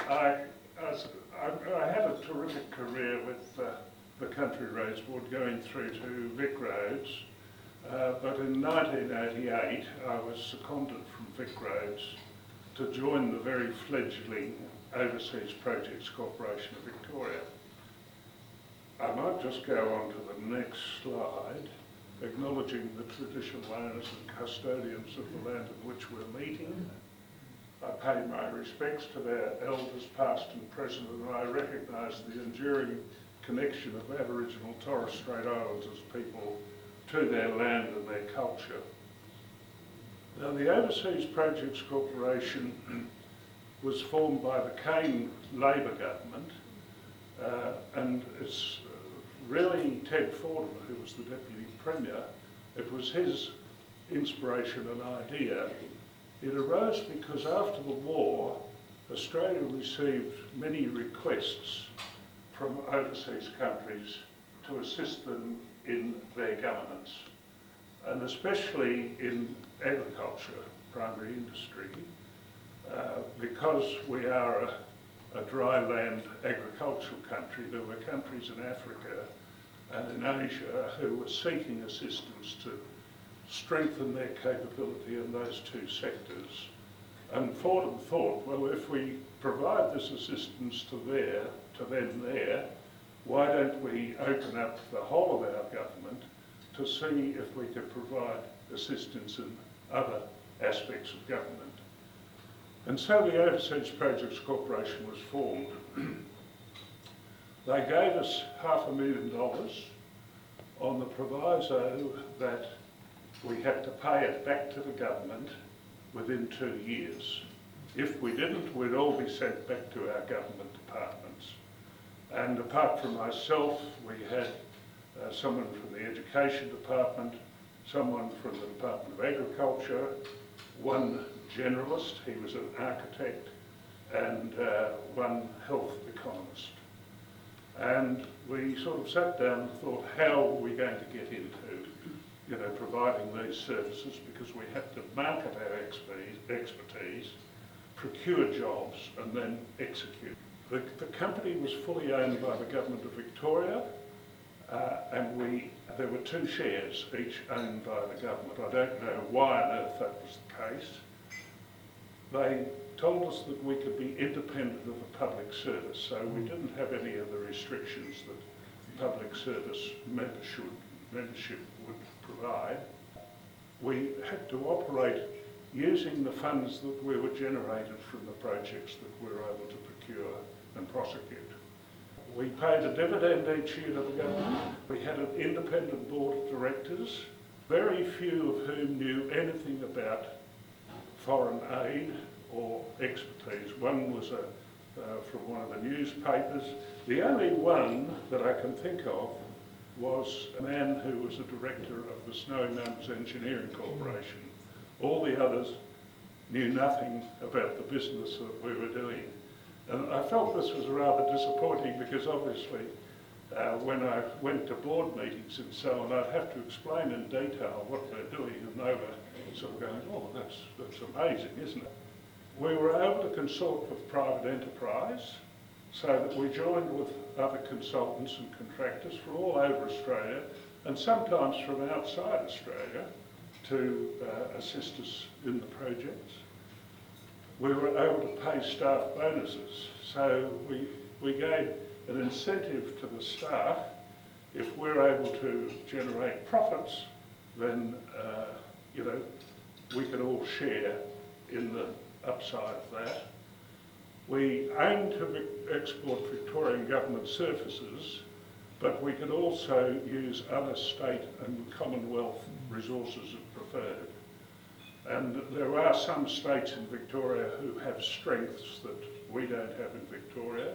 I had a terrific career with the Country Roads Board going through to Vic Roads, but in 1988 I was seconded from Vic Roads to join the very fledgling Overseas Projects Corporation of Victoria. I might just go on to the next slide, acknowledging the traditional owners and custodians of the land in which we're meeting. I pay my respects to their elders past and present, and I recognise the enduring connection of Aboriginal Torres Strait Islanders people to their land and their culture. Now, the Overseas Projects Corporation was formed by the Kane Labor government, and it's really Ted Fordham, who was the Deputy Premier. It was his inspiration and idea. It arose because after the war, Australia received many requests from overseas countries to assist them in their governance, and especially in agriculture, primary industry, because we are a dry land agricultural country. There were countries in Africa and in Asia who were seeking assistance to strengthen their capability in those two sectors. And Fordham thought, well, if we provide this assistance to them there, why don't we open up the whole of our government to see if we could provide assistance in other aspects of government. And so the Overseas Projects Corporation was formed. They gave us $500,000 on the proviso that we had to pay it back to the government within 2 years. If we didn't, we'd all be sent back to our government departments. And apart from myself, we had someone from the Education Department, someone from the Department of Agriculture, one generalist, he was an architect, and one health economist. And we sort of sat down and thought, how are we going to get into providing these services, because we had to market our expertise, procure jobs, and then execute. The company was fully owned by the Government of Victoria, and there were 2 shares, each owned by the government. I don't know why on earth that was the case. They told us that we could be independent of a public service, so we didn't have any of the restrictions that public service membership would provide. We had to operate using the funds that were generated from the projects that we were able to procure and prosecute. We paid a dividend each year to the government. We had an independent board of directors, very few of whom knew anything about foreign aid or expertise. One was from one of the newspapers. The only one that I can think of was a man who was a director of the Snowy Mountains Engineering Corporation. All the others knew nothing about the business that we were doing. And I felt this was rather disappointing, because obviously when I went to board meetings and so on, I'd have to explain in detail what they're doing, and they were sort of going, oh, that's amazing, isn't it? We were able to consult with private enterprise, so that we joined with other consultants and contractors from all over Australia, and sometimes from outside Australia, to assist us in the projects. We were able to pay staff bonuses, so we gave an incentive to the staff. If we're able to generate profits, then we can all share in the upside of that. We aimed to export Victorian government services, but we could also use other state and Commonwealth resources if preferred. And there are some states in Victoria who have strengths that we don't have in Victoria,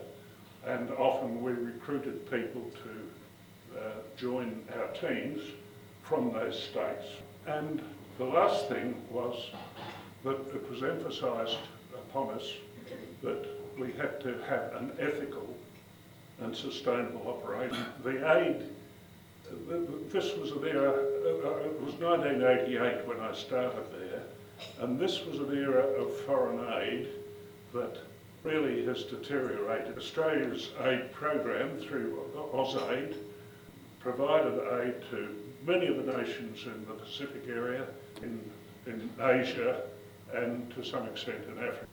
and often we recruited people to join our teams from those states. And the last thing was that it was emphasised upon us that we had to have an ethical and sustainable operation. The aid, this was there, it was 1988 when I started there, And this was an era of foreign aid that really has deteriorated. Australia's aid program through AusAid provided aid to many of the nations in the Pacific area, in Asia, and to some extent in Africa.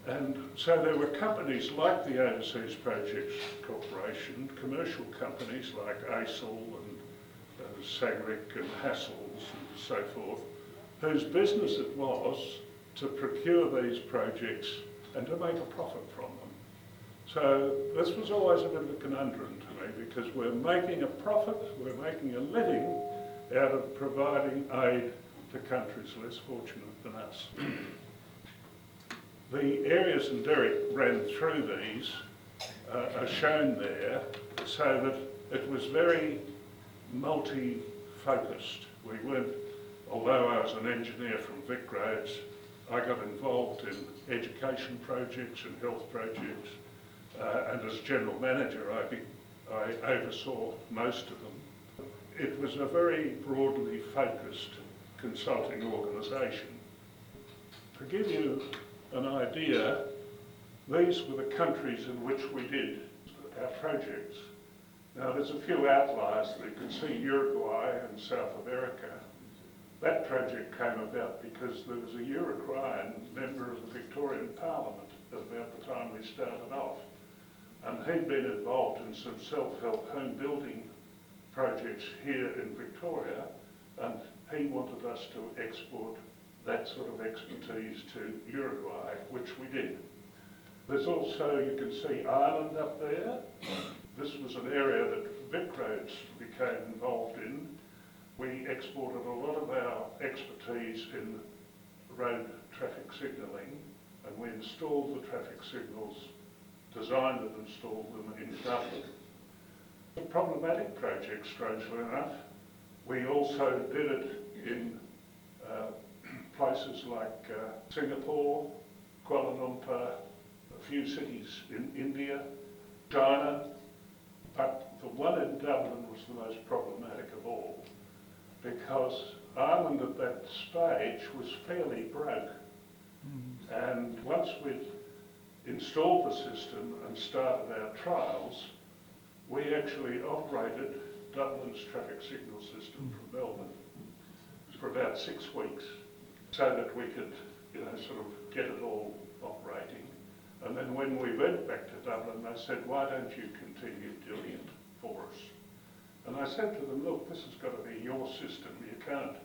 And so there were companies like the Overseas Projects Corporation, commercial companies like ASL and Sagrick and Hassels and so forth, whose business it was to procure these projects and to make a profit from them. So this was always a bit of a conundrum to me, because we're making a profit, we're making a living out of providing aid to countries less fortunate than us. The areas, and Derek ran through these, are shown there so that it was very multi-focused. We weren't, although I was an engineer from Vic Roads, I got involved in education projects and health projects, and as general manager I oversaw most of them. It was a very broadly focused consulting organisation. To give you an idea, these were the countries in which we did our projects. Now there's a few outliers. You can see Uruguay and South America. That project came about because there was a Uruguayan member of the Victorian Parliament at about the time we started off. And he'd been involved in some self-help home building projects here in Victoria, and he wanted us to export that sort of expertise to Uruguay, which we did. There's also, you can see Ireland up there. This was an area that Vic Roads became involved in. We exported a lot of our expertise in road traffic signalling, and we installed the traffic signals, designed and installed them in Dublin. A problematic project, strangely enough. We also did it in places like Singapore, Kuala Lumpur, a few cities in India, China, but the one in Dublin was the most problematic of all, because Ireland at that stage was fairly broke. And once we'd installed the system and started our trials, we actually operated Dublin's traffic signal system from Melbourne for about 6 weeks, so that we could, sort of get it all operating. And then when we went back to Dublin, they said, why don't you continue doing it for us? And I said to them, look, this has got to be your system. You can't,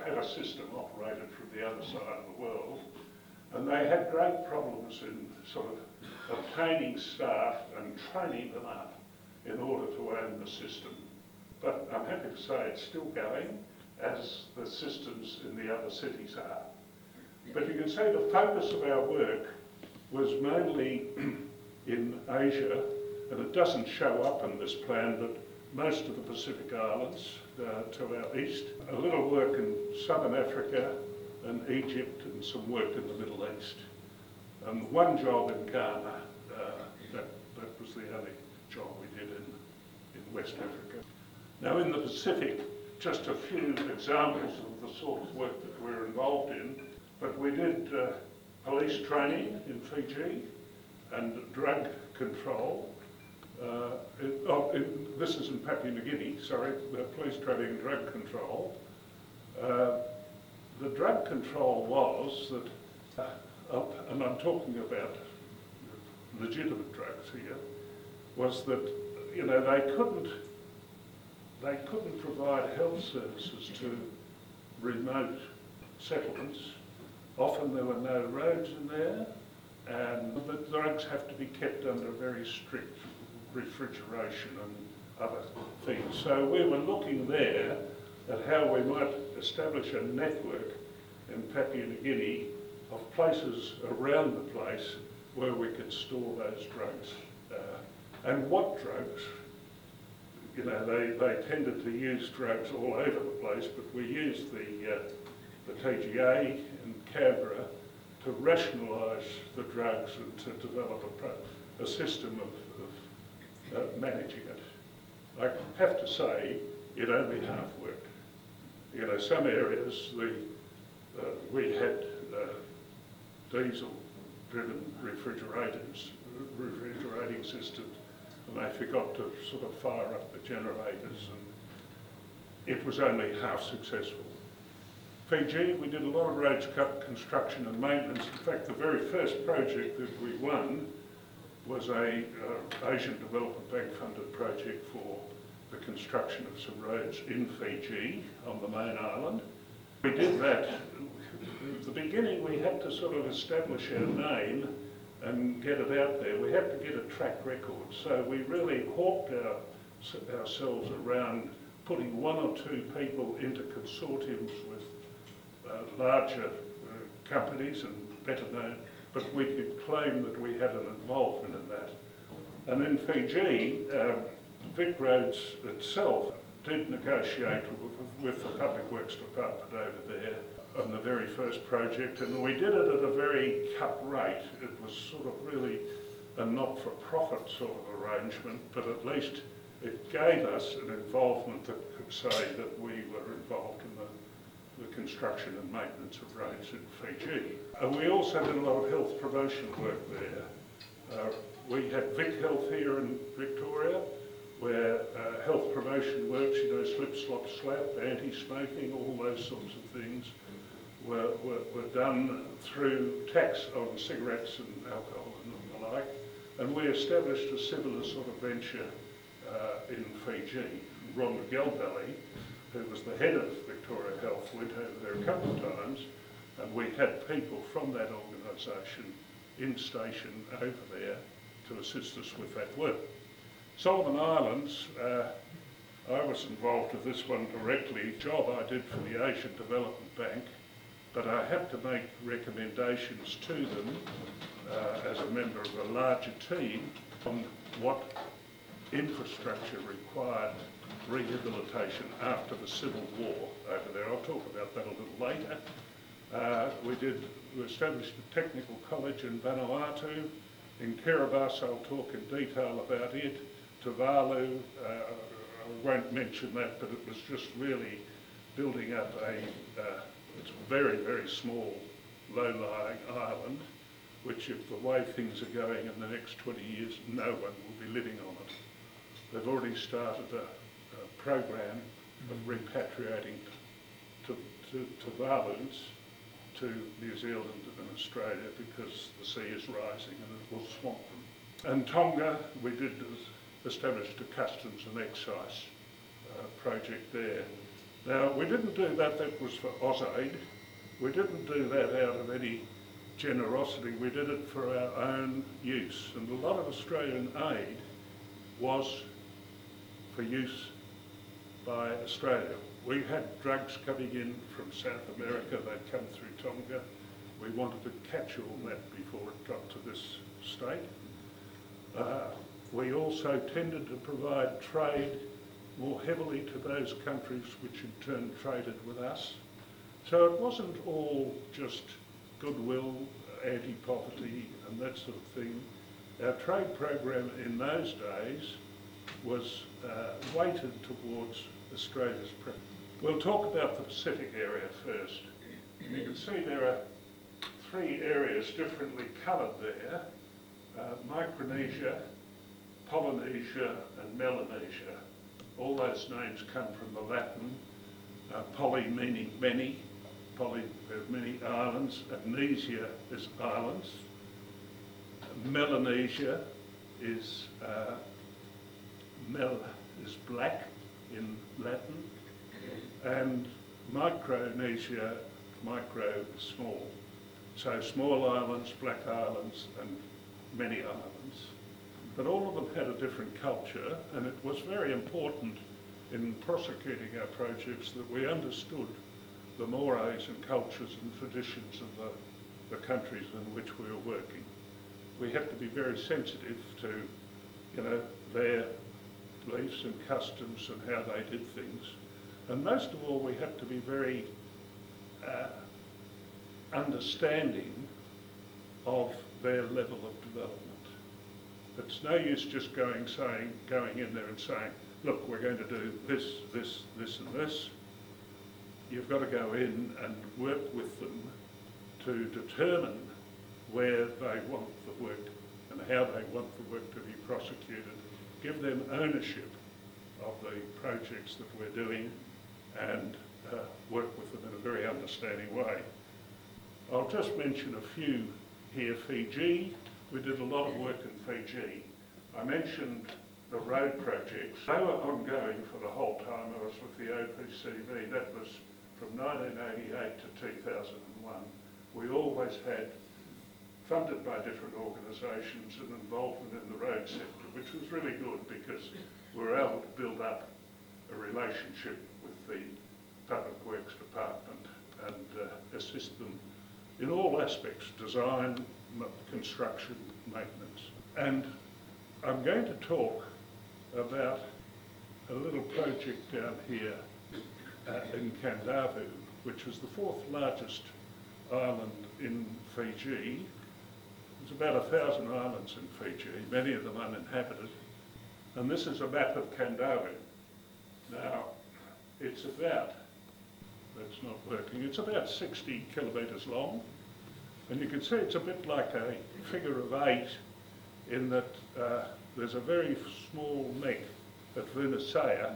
have a system operated from the other side of the world. And they had great problems in sort of obtaining staff and training them up in order to own the system. But I'm happy to say it's still going, as the systems in the other cities are. But you can see the focus of our work was mainly in Asia, and it doesn't show up in this plan, but most of the Pacific Islands to our east, a little work in Southern Africa and Egypt, and some work in the Middle East. And one job in Ghana, that was the only job we did in West Africa. Now in the Pacific, just a few examples of the sort of work that we're involved in, but we did police training in Fiji and drug control. This is in Papua New Guinea, sorry, police training and drug control. The drug control was that, and I'm talking about legitimate drugs here, was that, they couldn't provide health services to remote settlements. Often there were no roads in there, and the drugs have to be kept under very strict refrigeration and other things. So we were looking there at how we might establish a network in Papua New Guinea of places around the place where we could store those drugs. And what drugs? They tended to use drugs all over the place, but we used the TGA in Canberra to rationalise the drugs and to develop a system of managing it. I have to say, it only half worked. Some areas, we had diesel-driven refrigerating systems, and they forgot to sort of fire up the generators, and it was only half successful. Fiji, we did a lot of roads construction and maintenance. In fact, the very first project that we won was a Asian Development Bank funded project for the construction of some roads in Fiji on the main island. We did that. At the beginning we had to sort of establish our name and get it out there. We had to get a track record, so we really hawked ourselves around putting one or two people into consortiums with larger companies and better known, but we could claim that we had an involvement in that. And in Fiji, Vic Roads itself did negotiate with the Public Works Department over there on the very first project, and we did it at a very cut rate. It was sort of really a not-for-profit sort of arrangement, but at least it gave us an involvement that could say that we were involved in the construction and maintenance of roads in Fiji. We also did a lot of health promotion work there. We had Vic Health here in Victoria, where health promotion works, you know, slip, slop, slap, anti-smoking, all those sorts of things were done through tax on cigarettes and alcohol and the like. And we established a similar sort of venture in Fiji. Ron Gelbally, who was the head of Victoria Health, went over there a couple of times, and we had people from that organisation in station over there to assist us with that work. Solomon Islands, I was involved with this one directly, job I did for the Asian Development Bank, but I had to make recommendations to them as a member of a larger team on what infrastructure required rehabilitation after the Civil War over there. I'll talk about that a little later. We established a technical college in Vanuatu. In Kiribati, I'll talk in detail about it. Tuvalu, I won't mention that, but it was just really building up it's a very, very small, low-lying island, which if the way things are going in the next 20 years, no one will be living on it. They've already started a program of repatriating Tuvaluans to New Zealand and Australia because the sea is rising and it will swamp them. And Tonga, we did establish a customs and excise project there. Now, we didn't do that was for AusAid. We didn't do that out of any generosity. We did it for our own use. And a lot of Australian aid was for use by Australia. We had drugs coming in from South America, they'd come through Tonga. We wanted to catch all that before it got to this state. We also tended to provide trade more heavily to those countries which in turn traded with us. So it wasn't all just goodwill, anti-poverty and that sort of thing. Our trade program in those days was weighted towards Australia's preference. We'll talk about the Pacific area first. You can see there are three areas differently coloured there. Micronesia, Polynesia and Melanesia. All those names come from the Latin, poly meaning many, many islands, amnesia is islands, Melanesia is mel is black in Latin, and Micronesia, micro is small. So small islands, black islands and many islands. But all of them had a different culture, and it was very important in prosecuting our projects that we understood the mores and cultures and traditions of the countries in which we were working. We had to be very sensitive to, their beliefs and customs and how they did things. And most of all, we had to be very understanding of their level of development. It's no use just going in there and saying, look, we're going to do this, this, this and this. you've got to go in and work with them to determine where they want the work and how they want the work to be prosecuted. Give them ownership of the projects that we're doing and work with them in a very understanding way. I'll just mention a few here. Fiji, we did a lot of work in Fiji. I mentioned the road projects. They were ongoing for the whole time I was with the OPCV. That was from 1988 to 2001. We always had, funded by different organisations, and involvement in the road sector, which was really good because we were able to build up a relationship with the Public Works Department and assist them in all aspects, design, construction, maintenance. And I'm going to talk about a little project down here in Kandavu, which is the fourth largest island in Fiji. There's about 1,000 islands in Fiji, many of them uninhabited. And this is a map of Kandavu. Now, it's about, that's not working, it's about 60 kilometres long. And you can see it's a bit like a figure of 8 in that there's a very small neck at Vernissea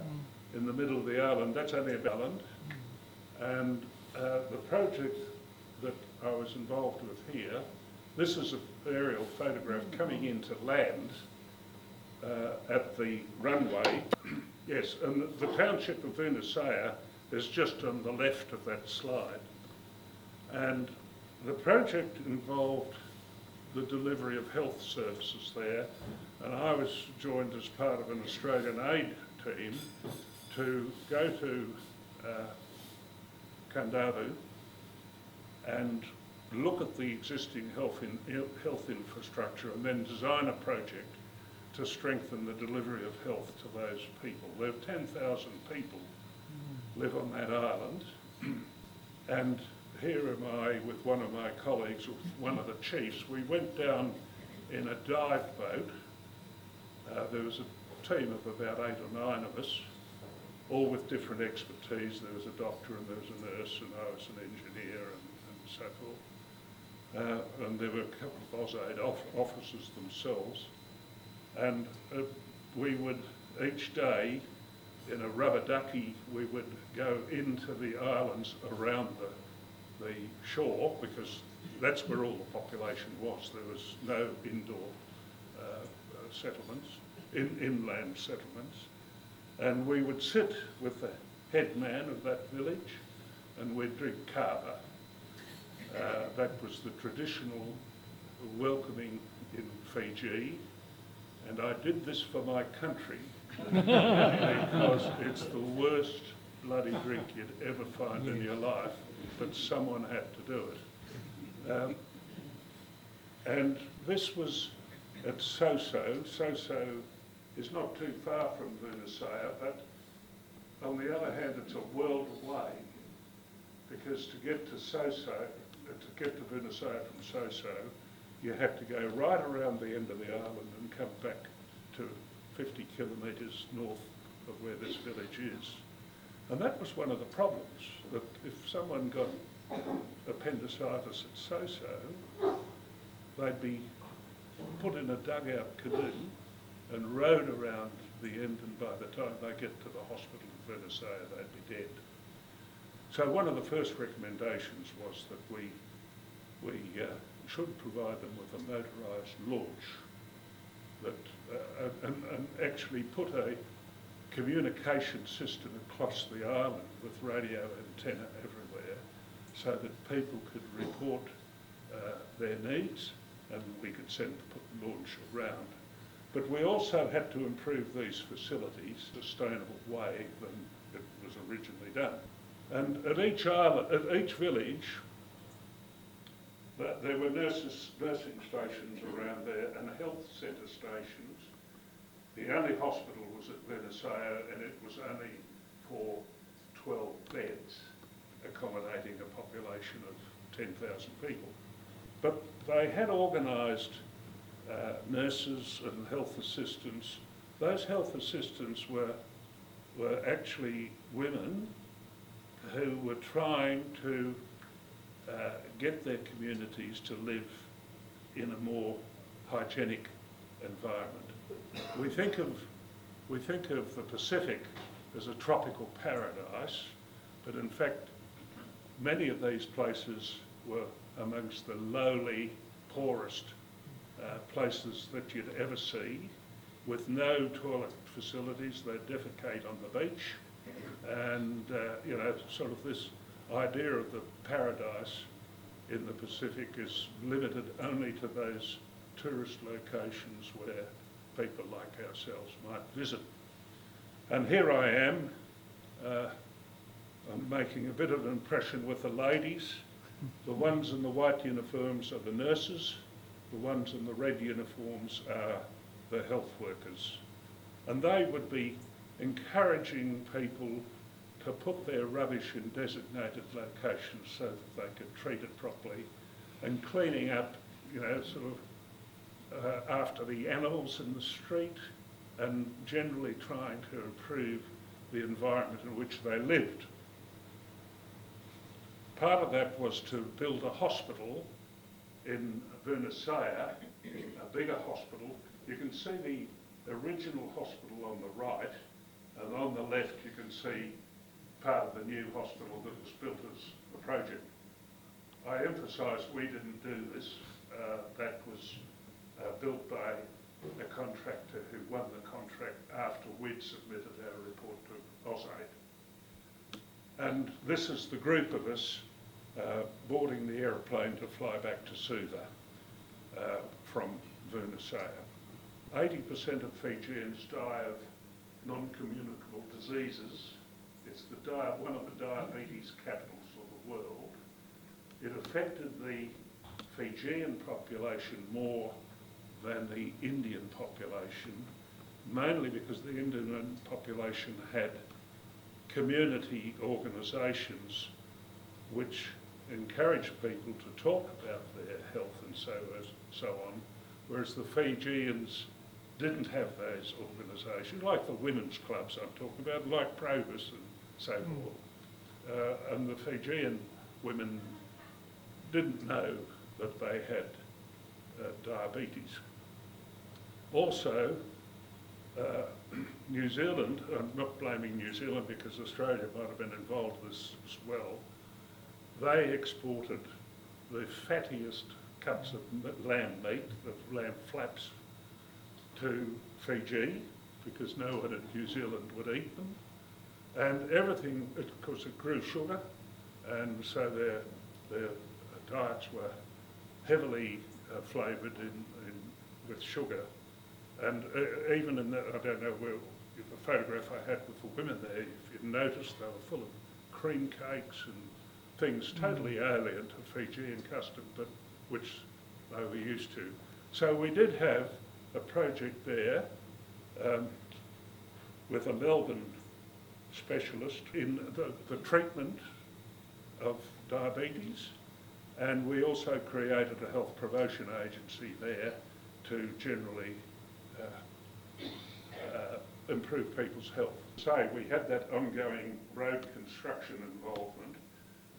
in the middle of the island. That's only an island. And the project that I was involved with here, this is an aerial photograph coming into land at the runway. Yes, and the township of Vernissea is just on the left of that slide. And the project involved the delivery of health services there, and I was joined as part of an Australian aid team to go to Kandavu and look at the existing health infrastructure and then design a project to strengthen the delivery of health to those people. There are 10,000 people live on that island, and here am I with one of my colleagues, one of the chiefs. We went down in a dive boat. There was a team of about 8 or 9 of us, all with different expertise. There was a doctor and there was a nurse and I was an engineer and so forth. And there were a couple of AusAid officers themselves. And we would, each day, in a rubber ducky, we would go into the islands around the shore, because that's where all the population was. There was no indoor settlements, inland settlements. And we would sit with the head man of that village and we'd drink kava. That was the traditional welcoming in Fiji. And I did this for my country because it's the worst bloody drink you'd ever find in your life, but someone had to do it. And this was at Soso. Soso is not too far from Vernissea, but on the other hand, it's a world away, because to get to Soso, to get to Vernissea from Soso, you have to go right around the end of the island and come back to 50 kilometres north of where this village is. And that was one of the problems, that if someone got appendicitis at Soso, they'd be put in a dugout canoe and rowed around the end, and by the time they get to the hospital in Vernissea, they'd be dead. So one of the first recommendations was that we should provide them with a motorised launch that, and actually put a communication system across the island with radio antenna everywhere, so that people could report their needs and we could send the launch around. But we also had to improve these facilities in a sustainable way than it was originally done. And at each island, at each village, there were nursing stations around there and health centre stations. The only hospital was at Vernissea, and it was only for 12 beds, accommodating a population of 10,000 people. But they had organised nurses and health assistants. Those health assistants were actually women who were trying to get their communities to live in a more hygienic environment. We think of the Pacific as a tropical paradise, but in fact many of these places were amongst the lowly, poorest places that you'd ever see, with no toilet facilities. They'd defecate on the beach, and you know, sort of this idea of the paradise in the Pacific is limited only to those tourist locations where people like ourselves might visit. And here I am, I'm making a bit of an impression with the ladies. The ones in the white uniforms are the nurses, the ones in the red uniforms are the health workers. And they would be encouraging people to put their rubbish in designated locations so that they could treat it properly, and cleaning up, you know, sort of after the animals in the street, and generally trying to improve the environment in which they lived. Part of that was to build a hospital in Vernissea, a bigger hospital. You can see the original hospital on the right, and on the left you can see part of the new hospital that was built as a project. I emphasise we didn't do this. That was built by a contractor who won the contract after we'd submitted our report to AusAid. And this is the group of us boarding the aeroplane to fly back to Suva from Vernissea. 80% of Fijians die of non-communicable diseases. It's one of the diabetes capitals of the world. It affected the Fijian population more than the Indian population, mainly because the Indian population had community organisations which encouraged people to talk about their health and so on, whereas the Fijians didn't have those organisations, like the women's clubs I'm talking about, like Probus and so forth. And the Fijian women didn't know that they had diabetes. Also, New Zealand, I'm not blaming New Zealand because Australia might have been involved in this as well, they exported the fattiest cuts of lamb meat, of lamb flaps, to Fiji because no one in New Zealand would eat them. And everything, of course, it grew sugar, and so their diets were heavily flavoured with sugar. And even in that, I don't know where, the photograph I had with the women there, if you'd noticed, they were full of cream cakes and things totally alien to Fijian custom, but which they were used to. So we did have a project there with a Melbourne specialist in the treatment of diabetes, and we also created a health promotion agency there to generally improve people's health. So we had that ongoing road construction involvement,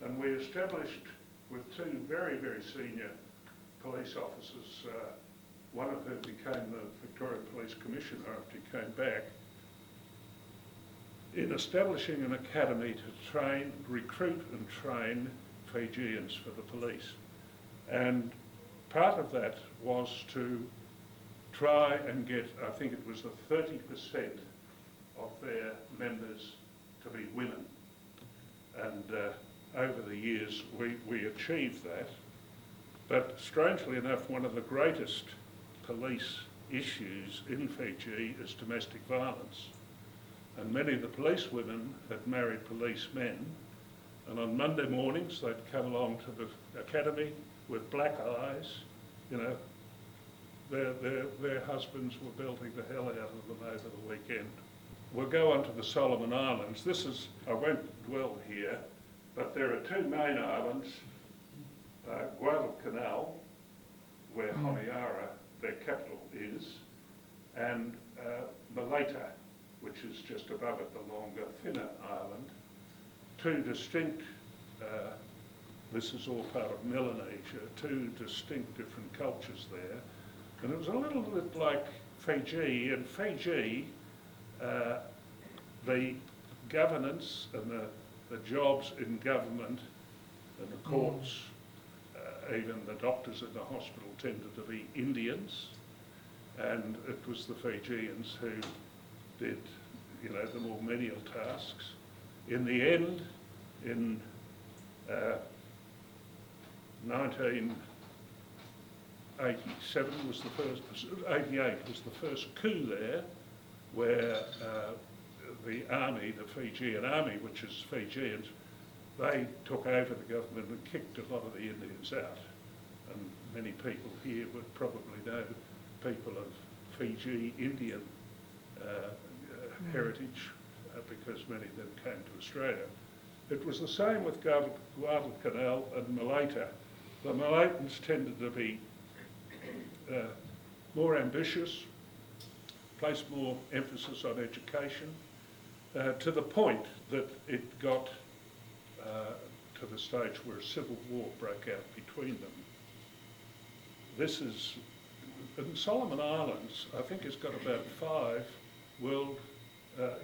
and we established with two very, very senior police officers, one of whom became the Victorian Police Commissioner after he came back, in establishing an academy to recruit and train Fijians for the police. And part of that was to try and get, I think it was 30% of their members to be women. And over the years we achieved that. But strangely enough, one of the greatest police issues in Fiji is domestic violence. And many of the police women had married policemen, and on Monday mornings they'd come along to the academy with black eyes, you know. Their husbands were belting the hell out of them over the weekend. We'll go on to the Solomon Islands. This is, I won't dwell here, but there are two main islands, Guadalcanal, where Honiara, their capital, is, and Malaita, which is just above it, the longer, thinner island. two distinct, this is all part of Melanesia, two distinct different cultures there. And it was a little bit like Fiji. In Fiji, the governance and the jobs in government and the courts, even the doctors in the hospital tended to be Indians, and it was the Fijians who did, you know, the more menial tasks. In the end, in 1987 was the first, 88 was the first coup there, where the army, the Fijian army, which is Fijians, they took over the government and kicked a lot of the Indians out. And many people here would probably know people of Fiji Indian heritage, because many of them came to Australia. It was the same with Guadalcanal and Malaita. The Malaitans tended to be more ambitious, place more emphasis on education, to the point that it got to the stage where a civil war broke out between them. This is, in Solomon Islands, I think it's got about 5 World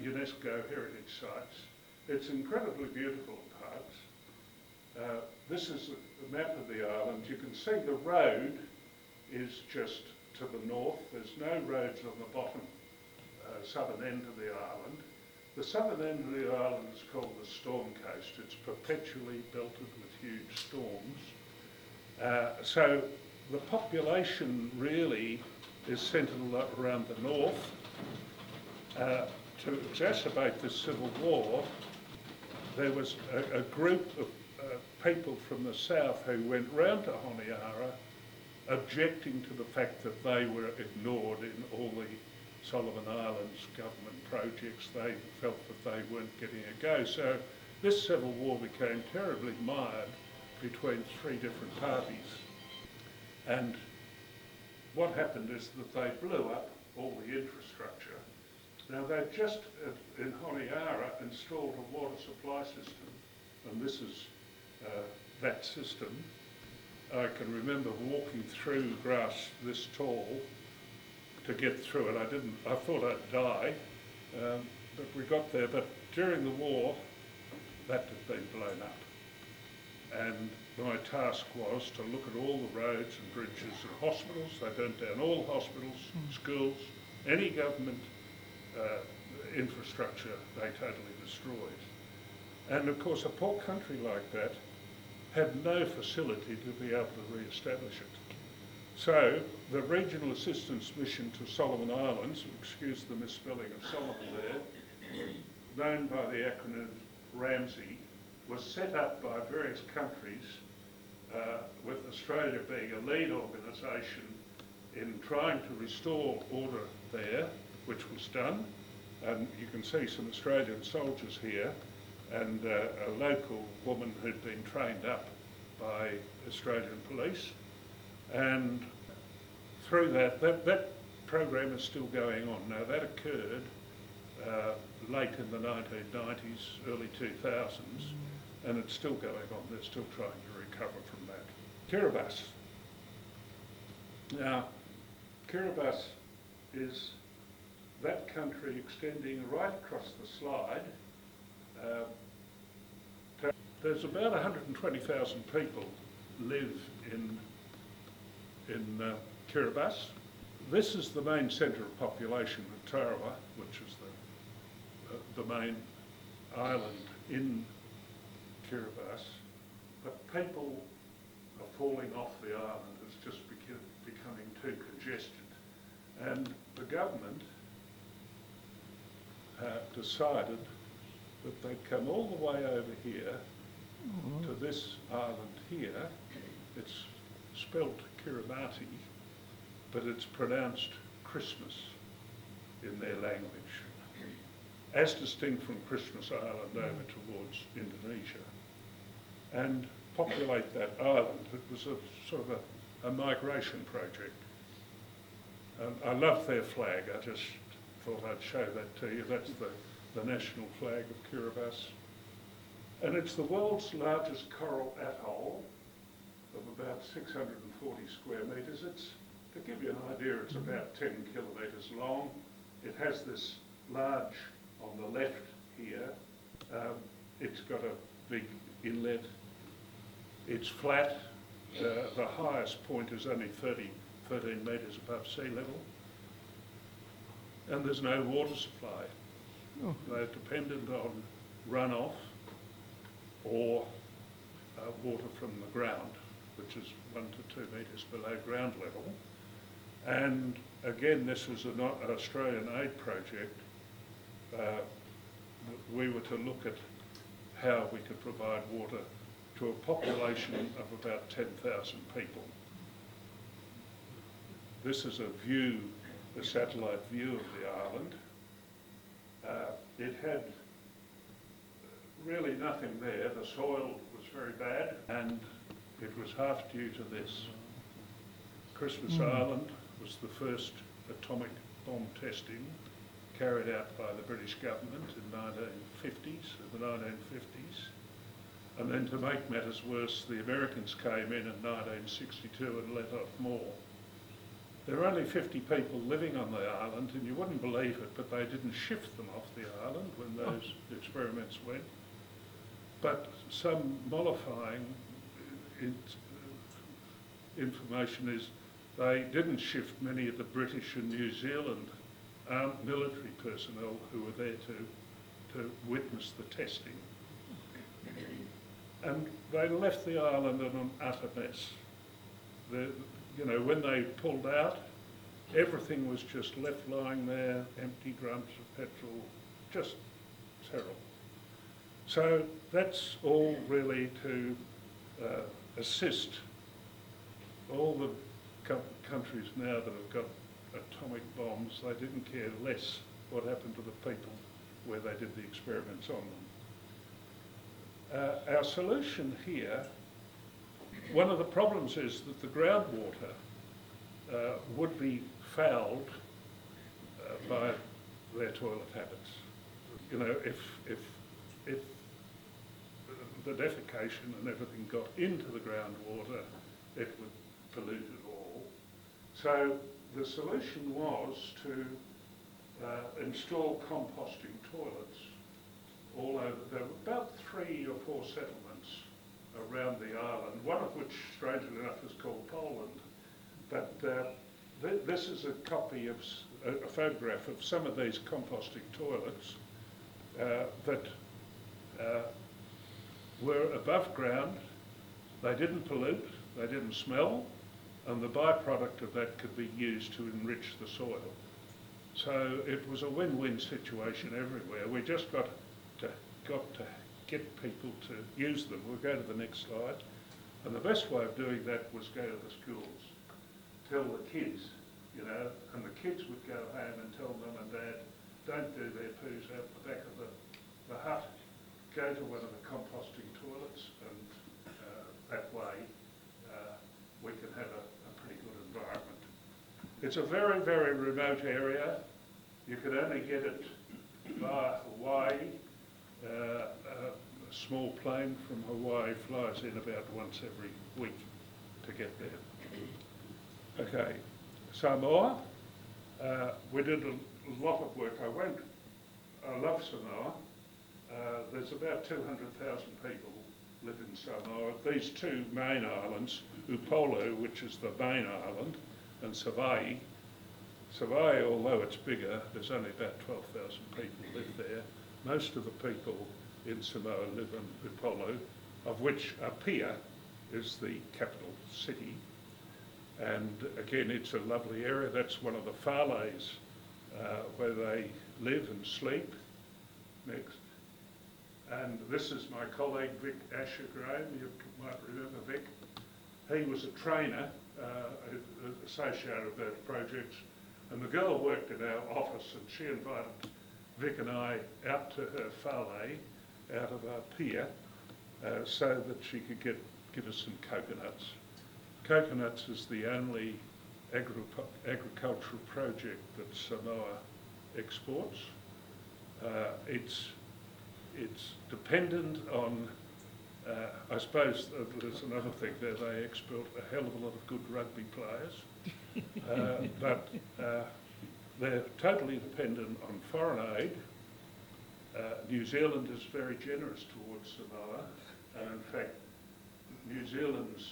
UNESCO heritage sites. It's incredibly beautiful in parts. This is a map of the island. You can see the road is just to the north. There's no roads on the bottom southern end of the island. The southern end of the island is called the Storm Coast. It's perpetually belted with huge storms. So the population really is centred around the north. To exacerbate this civil war, there was a group of people from the south who went round to Honiara objecting to the fact that they were ignored in all the Solomon Islands government projects. They felt that they weren't getting a go. So this civil war became terribly mired between 3 different parties. And what happened is that they blew up all the infrastructure. Now they've just, in Honiara, installed a water supply system, and this is that system. I can remember walking through grass this tall to get through it. I thought I'd die, but we got there. But during the war, that had been blown up. And my task was to look at all the roads and bridges and hospitals. They burnt down all hospitals, schools, any government infrastructure they totally destroyed. And of course a poor country like that had no facility to be able to re-establish it. So the Regional Assistance Mission to Solomon Islands, excuse the misspelling of Solomon there, known by the acronym RAMSI, was set up by various countries, with Australia being a lead organisation in trying to restore order there, which was done. And you can see some Australian soldiers here and a local woman who'd been trained up by Australian police. And through that program is still going on. Now that occurred late in the 1990s, early 2000s, and it's still going on. They're still trying to recover from that. Kiribati. Now, Kiribati is that country extending right across the slide. There's about 120,000 people live in Kiribati. This is the main centre of population of Tarawa, which is the main island in Kiribati. But people are falling off the island. It's just becoming too congested. And the government decided that they'd come all the way over here to this island here. It's spelt Kiribati, but it's pronounced Christmas in their language, as distinct from Christmas Island over towards Indonesia, and populate that island. It was a sort of a migration project. I love their flag. I just thought I'd show that to you. That's the national flag of Kiribati. And it's the world's largest coral atoll of about 640 square metres. To give you an idea, it's about 10 kilometres long. It has this large, on the left here, it's got a big inlet. It's flat. The highest point is only 13 metres above sea level. And there's no water supply. Oh. They're dependent on runoff or water from the ground, which is 1 to 2 metres below ground level. And again, this was an Australian aid project. We were to look at how we could provide water to a population of about 10,000 people. This is a satellite view of the island. It had really nothing there. The soil was very bad, and it was half due to this. Christmas Island was the first atomic bomb testing carried out by the British government in the 1950s. And then to make matters worse, the Americans came in 1962 and let off more. There were only 50 people living on the island, and you wouldn't believe it, but they didn't shift them off the island when those experiments went. But some mollifying information is they didn't shift many of the British and New Zealand armed military personnel who were there to witness the testing. And they left the island in an utter mess. When they pulled out, everything was just left lying there, empty drums of petrol, just terrible. So that's all really to assist all the countries now that have got atomic bombs. They didn't care less what happened to the people where they did the experiments on them. Our solution here, one of the problems is that the groundwater would be fouled by their toilet habits. If the defecation and everything got into the groundwater, it would pollute it all. So the solution was to install composting toilets all over. There were about 3 or 4 settlements around the island, one of which, strangely enough, is called Poland. But this is a copy of a photograph of some of these composting toilets that were above ground. They didn't pollute, they didn't smell, and the byproduct of that could be used to enrich the soil. So it was a win-win situation everywhere. We just got to get people to use them. We'll go to the next slide. And the best way of doing that was go to the schools, tell the kids, and the kids would go home and tell mum and dad, don't do their poos out the back of the hut. Go to one of the composting toilets, and that way we can have a pretty good environment. It's a very, very remote area. You could only get it via Hawaii. A small plane from Hawaii flies in about once every week to get there. Okay, Samoa. We did a lot of work. I love Samoa. There's about 200,000 people live in Samoa. These 2 main islands, Upolu, which is the main island, and Savaii. Savaii, although it's bigger, there's only about 12,000 people live there. Most of the people in Samoa live in Upolu, of which Apia is the capital city. And again, it's a lovely area. That's one of the whāleis where they live and sleep. Next. And this is my colleague Vic Asher-Graham. You might remember Vic. He was a trainer associated with those projects, and the girl worked in our office, and she invited Vic and I out to her whālei out of our pier so that she could give us some coconuts. Coconuts is the only agricultural project that Samoa exports. it's dependent on, I suppose there's another thing there, they export a hell of a lot of good rugby players, but they're totally dependent on foreign aid. New Zealand is very generous towards Samoa, and in fact New Zealand's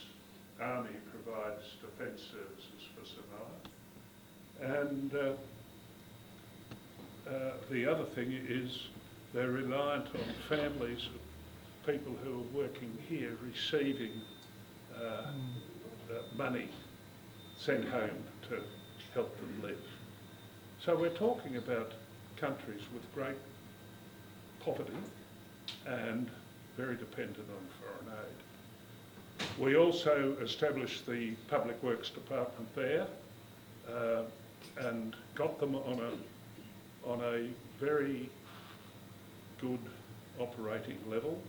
army provides defence services for Samoa. And the other thing is they're reliant on families of people who are working here receiving money sent home to help them live. So we're talking about countries with great poverty and very dependent on foreign aid. We also established the Public Works Department there and got them on a very good operating level.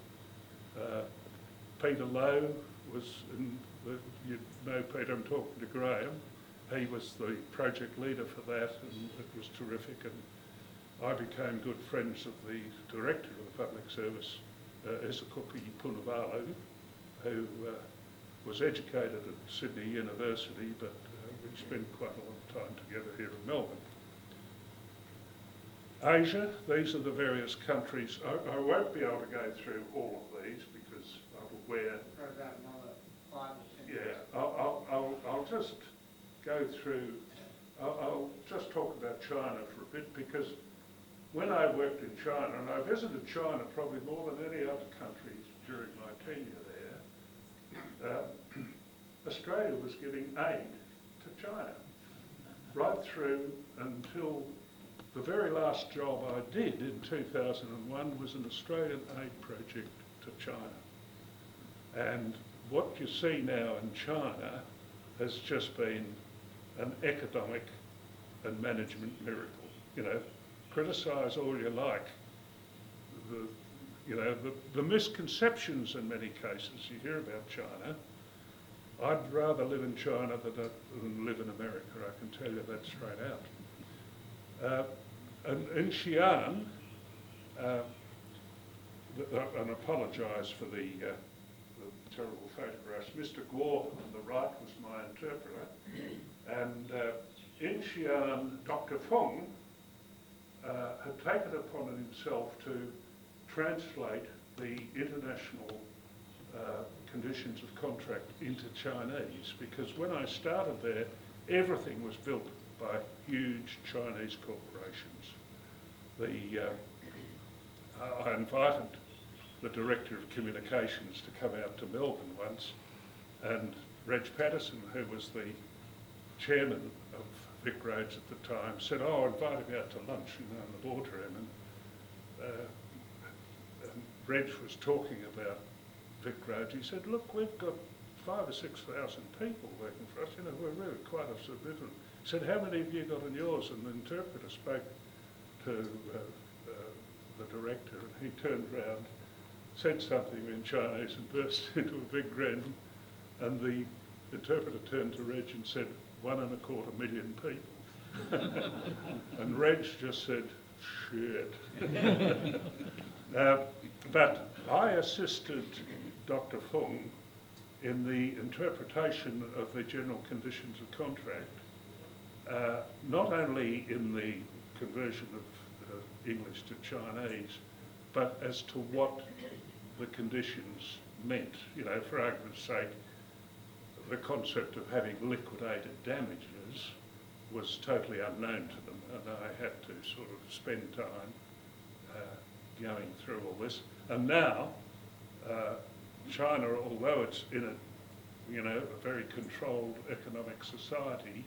Peter Lowe was you know Peter, I'm talking to Graham. He was the project leader for that, and it was terrific. And I became good friends of the director of the public service, Isakupi Punavalu, who was educated at Sydney University, but we spent quite a lot of time together here in Melbourne. Asia, these are the various countries. I won't be able to go through all of these because I'm aware. For about another 5 or 10 Yeah, minutes. I'll just go through. I'll just talk about China for a bit, because when I worked in China, and I visited China probably more than any other country during my tenure there, Australia was giving aid to China right through until the very last job I did in 2001 was an Australian aid project to China. And what you see now in China has just been an economic and management miracle. You know, criticise all you like. The misconceptions in many cases you hear about China. I'd rather live in China than live in America, I can tell you that straight out. And in Xi'an, and apologise for the terrible photographs, Mr. Guo on the right was my interpreter, and in Xi'an, Dr. Feng had taken it upon himself to translate the international conditions of contract into Chinese, because when I started there, everything was built by huge Chinese corporations. I invited the Director of Communications to come out to Melbourne once, and Reg Patterson, who was the chairman of Vic Roads at the time, said, "Oh, invite him out to lunch, in the boardroom." And Reg was talking about Vic Roads. He said, "Look, we've got 5,000 or 6,000 people working for us. You know, we're really quite a significant." He said, "How many have you got on yours?" And the interpreter spoke to the director, and he turned round, said something in Chinese and burst into a big grin, and the interpreter turned to Reg and said, 1.25 million people. And Reg just said, "Shit." But I assisted Dr. Feng in the interpretation of the general conditions of contract, not only in the conversion of English to Chinese, but as to what the conditions meant. You know, for argument's sake, the concept of having liquidated damages was totally unknown to them, and I had to sort of spend time going through all this. And now, China, although it's in a very controlled economic society,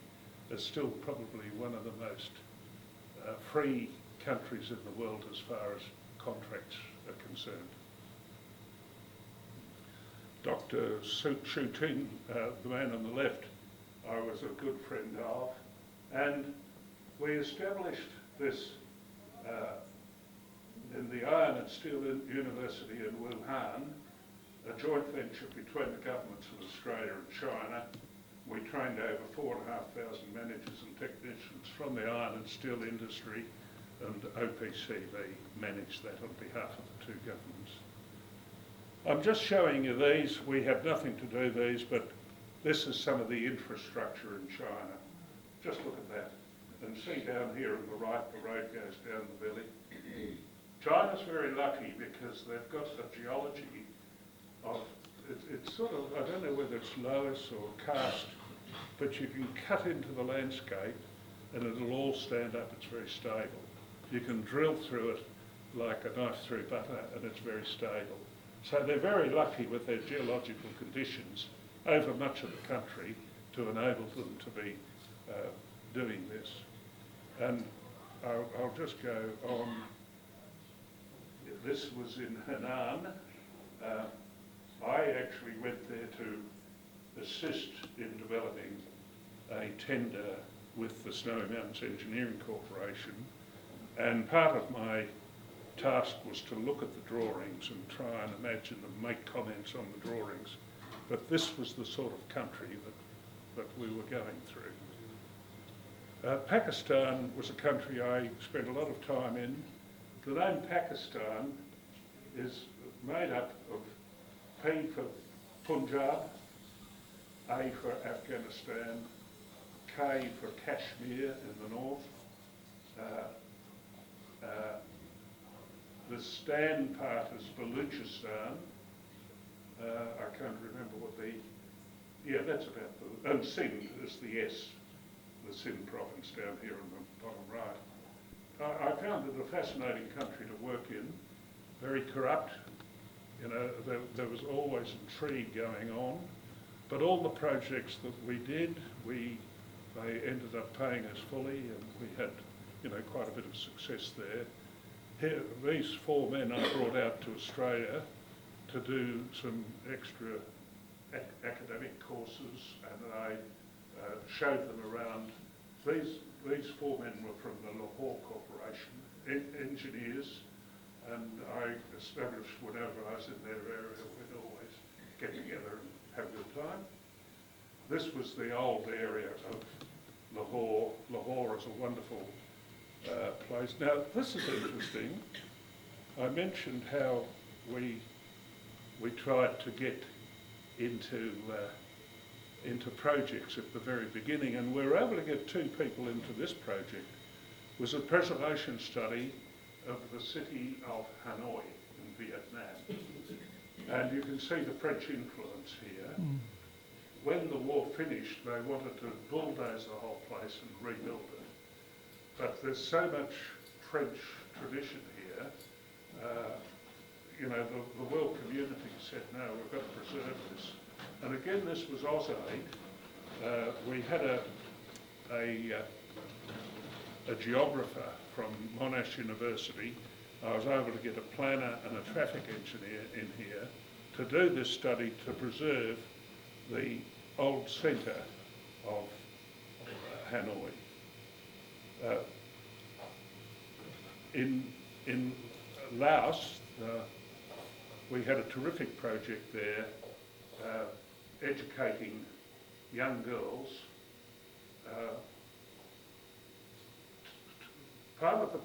is still probably one of the most free countries in the world as far as contracts are concerned. Dr. Shu Ting, the man on the left, I was a good friend of, and we established this in the Iron and Steel University in Wuhan, a joint venture between the governments of Australia and China. We trained over 4,500 managers and technicians from the iron and steel industry and OPCV managed that on behalf of the two governments. I'm just showing you these. We have nothing to do these, but this is some of the infrastructure in China. Just look at that. And see down here on the right, the road goes down the valley. China's very lucky because they've got a geology of, it's sort of, I don't know whether it's loess or karst, but you can cut into the landscape and it'll all stand up. It's very stable. You can drill through it like a knife through butter and it's very stable. So they're very lucky with their geological conditions over much of the country to enable them to be doing this. And I'll just go on. This was in Henan. I actually went there to assist in developing a tender with the Snowy Mountains Engineering Corporation, and part of my task was to look at the drawings and try and imagine them, make comments on the drawings. But this was the sort of country that we were going through. Pakistan was a country I spent a lot of time in. The name Pakistan is made up of P for Punjab, A for Afghanistan, K for Kashmir in the north. The Stan part is Baluchistan. I can't remember what that's about and Sindh is the S, the Sindh province down here on the bottom right. I found it a fascinating country to work in, very corrupt. You know, there was always intrigue going on, but all the projects that we did, they ended up paying us fully, and we had, you know, quite a bit of success there. Here, these four men I brought out to Australia to do some extra academic courses, and I showed them around. These four men were from the Lahore Corporation, engineers, and I established whenever I was in their area, we'd always get together and have a good time. This was the old area of Lahore. Lahore is a wonderful place. Now, this is interesting. I mentioned how we tried to get into projects at the very beginning, and we were able to get two people into this project. It was a preservation study of the city of Hanoi in Vietnam. And you can see the French influence here. When the war finished, they wanted to bulldoze the whole place and rebuild it. But there's so much French tradition here. You know, the world community said, no, we've got to preserve this. And again, this was AusAid. We had a geographer from Monash University. I was able to get a planner and a traffic engineer in here to do this study to preserve the old centre of Hanoi. In Laos, we had a terrific project there, educating young girls. Part of the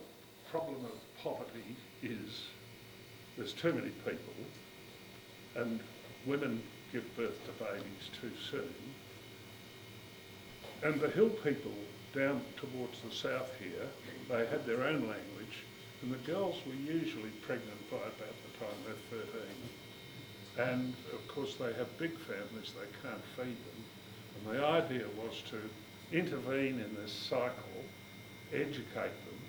problem of poverty is there's too many people, and women give birth to babies too soon. And the hill people down towards the south here, they had their own language, and the girls were usually pregnant by about the time they're 13. And of course they have big families, they can't feed them. And the idea was to intervene in this cycle, educate them,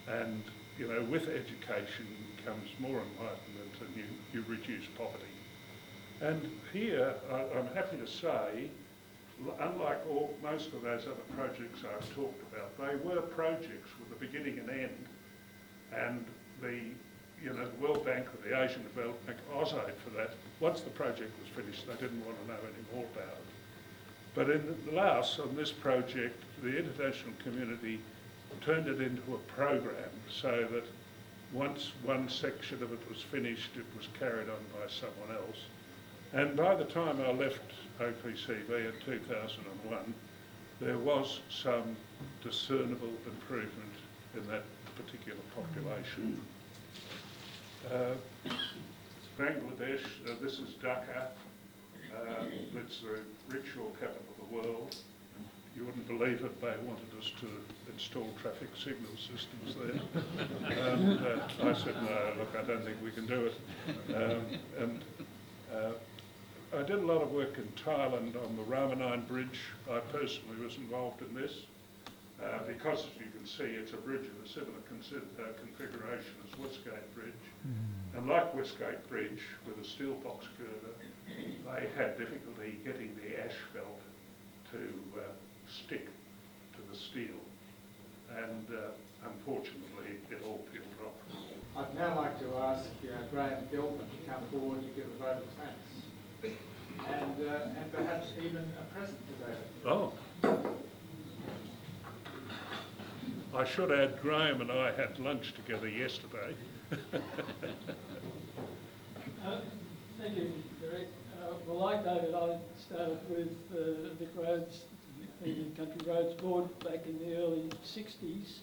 and you know, with education comes more enlightenment and you reduce poverty. And here, I'm happy to say, unlike most of those other projects I've talked about, they were projects with a beginning and end. And the World Bank or the Asian Development Bank, AusAid for that, once the project was finished, they didn't want to know any more about it. But in Laos, on this project, the international community turned it into a program so that once one section of it was finished, it was carried on by someone else. And by the time I left OPCV in 2001, there was some discernible improvement in that particular population. Bangladesh, this is Dhaka. It's the ritual capital of the world. You wouldn't believe it, they wanted us to install traffic signal systems there. And I said, no, look, I don't think we can do it. I did a lot of work in Thailand on the Ramanine Bridge. I personally was involved in this because, as you can see, it's a bridge of a similar configuration as Westgate Bridge. And like Westgate Bridge, with a steel box girder, they had difficulty getting the asphalt to stick to the steel. And unfortunately, it all peeled off. I'd now like to ask Graham Gilman to come forward to give a vote of thanks. And perhaps even a present to David. Oh. I should add, Graham and I had lunch together yesterday. Thank you, Derek. Well, like David, I started with Vic Roads, the Country Roads Board back in the early 60s.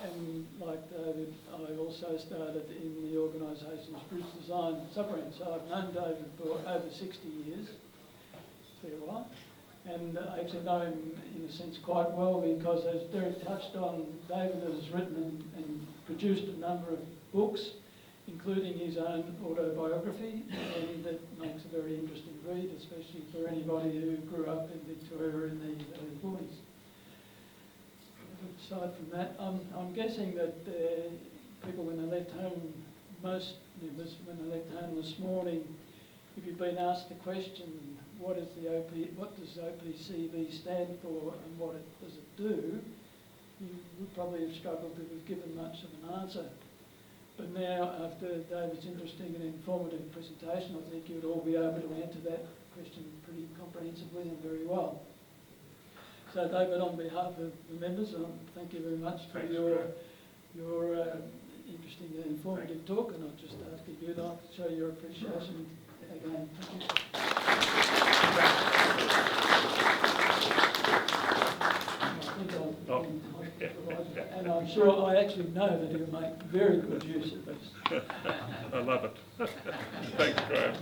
And like David, I also started in the organisation's bridge design submarine. So I've known David for over 60 years, fair while. And I actually know him in a sense quite well because, as Derek touched on, David has written and produced a number of books, including his own autobiography, and that makes a very interesting read, especially for anybody who grew up in Victoria in the early 40s. Aside from that, I'm guessing that people, when they left home, most members, when they left home this morning, if you've been asked the question, what does OPCV stand for and what does it do, you would probably have struggled to have given much of an answer. But now, after David's interesting and informative presentation, I think you'd all be able to answer that question pretty comprehensively and very well. So, David, on behalf of the members, thank you very much for your interesting and informative talk, and I'll just ask if you'd like to show your appreciation again. Thank you. And I'm sure, I actually know that he'll make very good use of this. I love it. Thanks, Graham.